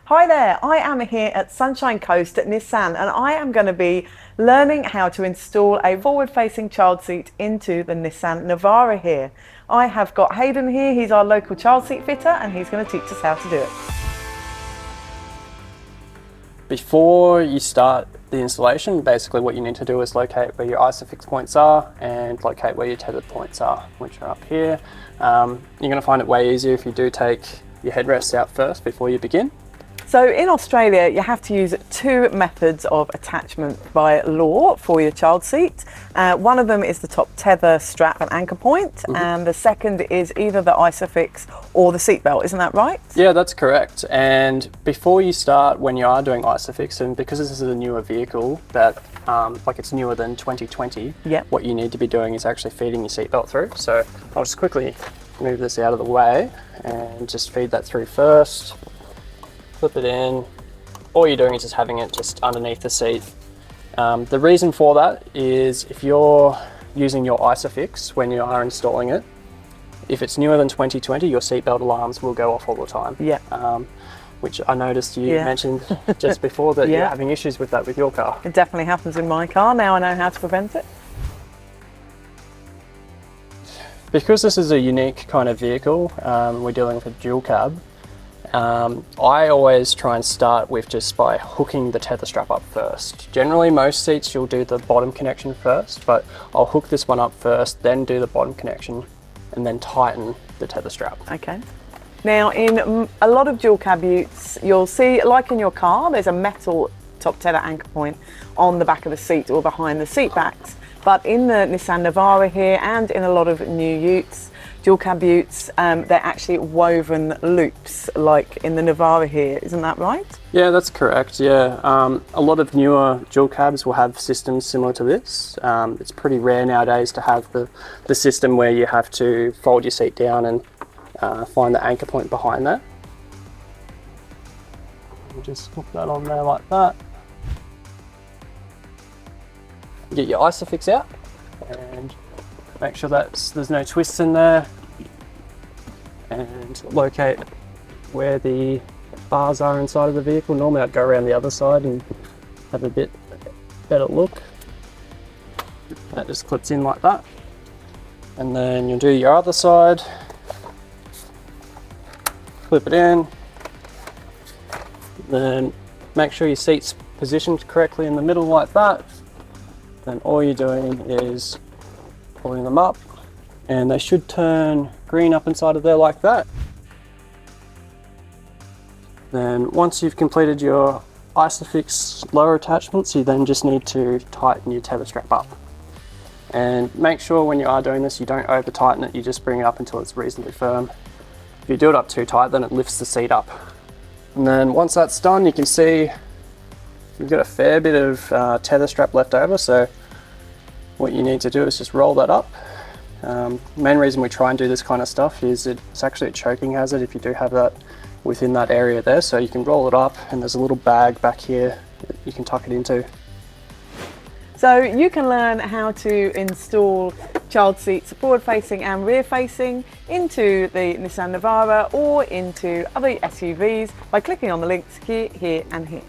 Hi there, I am here at Sunshine Coast at Nissan and I am going to be learning how to install a forward-facing child seat into the Nissan Navara here. I have got Hayden here, he's our local child seat fitter and he's going to teach us how to do it. Before you start the installation, basically what you need to do is locate where your ISOFIX points are and locate where your tethered points are, which are up here. You're going to find it way easier if you do take your headrests out first before you begin. So in Australia, you have to use two methods of attachment by law for your child seat. One of them is the top tether, strap and anchor point, and the second is either the ISOFIX or the seatbelt, isn't that right? Yeah, that's correct. And before you start, when you are doing ISOFIX, and because this is a newer vehicle that, like it's newer than 2020, what you need to be doing is actually feeding your seatbelt through. So I'll just quickly move this out of the way and just feed that through first. Flip it in. All you're doing is just having it just underneath the seat. The reason for that is if you're using your ISOFIX when you are installing it, if it's newer than 2020, your seatbelt alarms will go off all the time. Which I noticed you mentioned just before that you're having issues with that with your car. It definitely happens in my car. Now I know how to prevent it. Because this is a unique kind of vehicle, we're dealing with a dual cab. I always try and start with just by hooking the tether strap up first. Generally most seats you'll do the bottom connection first, but I'll hook this one up first, then do the bottom connection and then tighten the tether strap. Okay. Now in a lot of dual cab utes, you'll see, like in your car, there's a metal top tether anchor point on the back of the seat or behind the seat backs. But in the Nissan Navara here and in a lot of new utes, dual cab utes, they're actually woven loops like in the Navara here, isn't that right? Yeah, that's correct, yeah. A lot of newer dual cabs will have systems similar to this. It's pretty rare nowadays to have the system where you have to fold your seat down and find the anchor point behind that. Just hook that on there like that. Get your ISOFIX out and make sure that there's no twists in there, and locate where the bars are inside of the vehicle. Normally I'd go around the other side and have a bit better look. That just clips in like that. And then you'll do your other side, clip it in, then make sure your seat's positioned correctly in the middle like that. Then all you're doing is pulling them up and they should turn green up inside of there like that. Then once you've completed your ISOFIX lower attachments, you then just need to tighten your tether strap up. And make sure when you are doing this, you don't over tighten it, you just bring it up until it's reasonably firm. If you do it up too tight, then it lifts the seat up. And then once that's done, you can see you've got a fair bit of tether strap left over, so what you need to do is just roll that up. Main reason we try and do this kind of stuff is it's actually a choking hazard if you do have that within that area there, so you can roll it up and there's a little bag back here that you can tuck it into. So you can learn how to install child seats forward facing and rear facing into the Nissan Navara or into other SUVs by clicking on the links here, here and here.